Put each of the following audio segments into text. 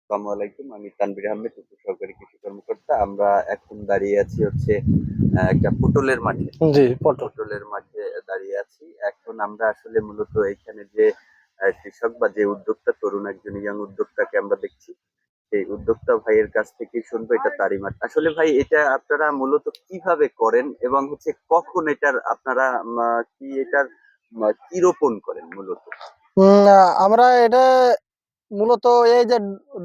আসসালামু আলাইকুম। আমি তানভীর আহমেদ, উপসহকারী কৃষি কর্মকর্তা। আমরা এখন দাঁড়িয়ে আছি হচ্ছে একটা পটলের মাঠে। জি, পটল। পটলের মাঠে দাঁড়িয়ে আছি। এখন আমরা আসলে মূলত এখানে যে কৃষক বা যে উদ্যোক্তা, তরুণ একজন ইয়াং উদ্যোক্তাকে আমরা দেখছি। সেই উদ্যোক্তা ভাইয়ের কাছ থেকেই শুনবো এটা তারই মাঠ। আসলে ভাই এটা আপনারা মূলত কিভাবে করেন এবং হচ্ছে কখন এটার আপনারা কি এটার কি রোপণ করেন মূলত? আমরা এটা মূলত এই যে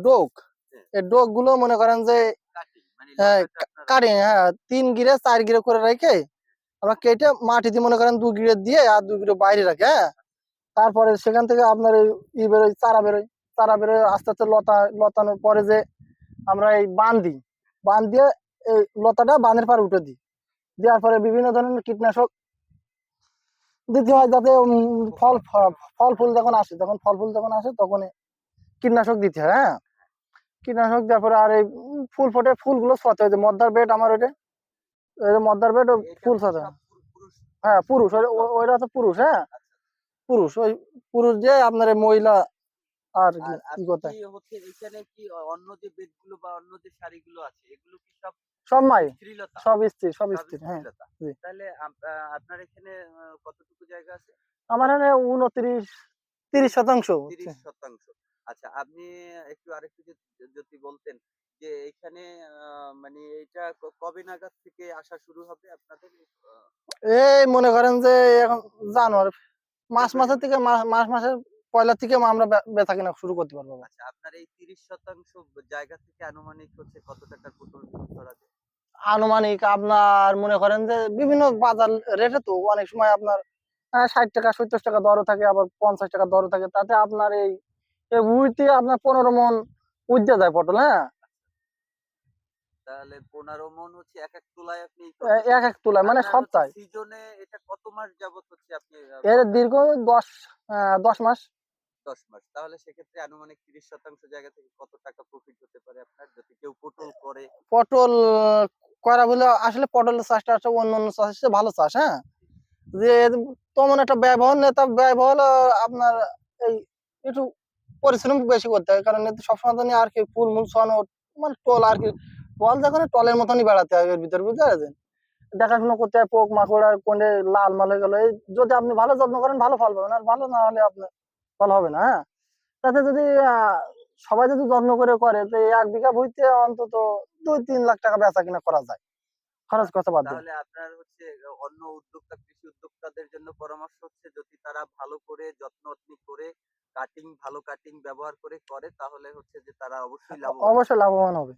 ডোক, হ্যাঁ, এই ডোক গুলো মনে করেন যে কাটিং মানে লতাটা আপনারা কাটিং, হ্যাঁ, 3 গিরে 4 গিরে করে রেখে আমরা কেটে মাটিতে মনে করেন 2 গিরে দিয়ে আর 2 গিরে বাইরে রাখে, হ্যাঁ। তারপরে সেখান থেকে আপনার এই বেরোয়, চারা বেরোয়। চারা বেরোয় আস্তে আস্তে লতানোর পরে যে আমরা এই বান দিয়ে এই লতাটা বাঁধের পার উঠে দিই। দেওয়ার পরে বিভিন্ন ধরনের কীটনাশক দিতে হয়, যাতে ফল ফুল যখন আসে, তখন কীটনাশক দিতে হয়, হ্যাঁ। কীটনাশক দেওয়ার পরে আর এই ফুল ফোটে, ফুলগুলো ছড়াতে হয়। যে মদ্দার বেড আমার ওইটা, মদ্দার বেড এটা ফুল হচ্ছে ছড়াতে হয়। সব পুরুষ হ্যাঁ, পুরুষ, পুরুষ লতা। ওইটা হচ্ছে পুরুষ, হ্যাঁ। আচ্ছা। পুরুষ, ওই পুরুষ যে আপনার এই মহিলা আর কি আর কি আপনি করতে কি হচ্ছে এখানে কি অন্য যে বেডগুলো বা অন্য যে শাড়িগুলো আছে এগুলো কি সব সব মাই, স্ত্রীলতা? সব সব স্থির, হ্যাঁ। স্ত্রীলতা। জি। তাহলে আপনার এখানে কতটুকু জায়গা আছে? আমার এখানে 29-30 শতাংশ হচ্ছে। 30%। আচ্ছা, আপনি একটু আরেকটু যদি বলতেন যে এখানে মানে এটা কবে নাগাদ থেকে আসা শুরু হবে আপনাদের? আ এই মনে করেন যে এখন জানুয়ারি মাস ফেব্রুয়ারি মাসের মাসে। থেকে মাস মাসের পয়লা থেকে আমরা বেচা কিনা শুরু করতে পারবো। আচ্ছা, আপনার এই 30% জায়গা থেকে আনুমানিক হচ্ছে কত টাকার পটল ধরা যায়? আনুমানিক আপনার মনে করেন যে বিভিন্ন বাজার রেটে তো অনেক সময় আপনার 60 টাকা 70 টাকা দরও থাকে, আবার 50 টাকা দরও থাকে। তাতে আপনার এই উইতে আপনার 15 মন উইতে যায় পটল, হ্যাঁ। তাহলে ১৫ মণ হচ্ছে একেক তোলায় আপনি করতেছেন। এক এক তুলায় মানে আপনার হচ্ছে সপ্তাহে। সিজনে এটা কত মাস যাবত হচ্ছে আপনি এর ফলটা দীর্ঘ 10 মাস। ১০ মাস। তাহলে সেক্ষেত্রে আনুমানিক ৩০% জায়গা থেকে কত টাকা প্রফিট হতে পারে আপনার? যদি কেউ পটল করে? পটল করা বলে আসলে পটলের চাষটা হচ্ছে অন্যান্য চাষের চেয়ে ভালো চাষ, হ্যাঁ। যে তেমন একটা ব্যয়বহুল নেই, তা ব্যয়বহুল আপনার এই একটু পরিশ্রম বেশি করতে হয়, কারণ এতে সবসময় তো আর কি ফুল মূল ছড়ানো, মানে টল আর কি, বল যখন টলের মতনই বেড়াতে হয় এর ভিতর, বুঝতে পারছেন। দেখাশোনা করতে হয়, পোক মাকড় আর কোনে লাল মাল হয়ে গেল, এই যদি আপনি ভালো যত্ন করেন ভালো ফল পাবেন, আর ভালো না হলে আপনার ফল হবে না, হ্যাঁ। তাতে যদি সবাই যদি যত্ন করে তো এই 1 বিঘা ভুঁইতে অন্তত 2-3 লাখ টাকা বেচা কিনা করা যায়, খরচ আচ্ছা, খরচা বাদ দিয়ে। তাহলে আপনার হচ্ছে অন্য উদ্যোক্তা, কৃষি উদ্যোক্তাদের জন্য পরামর্শ হচ্ছে যদি তারা ভালো করে যত্ন করে ভালো কাটিং ব্যবহার করে তাহলে হচ্ছে যে তারা অবশ্যই লাভবান অবশ্যই হবে। লাভবান হবে।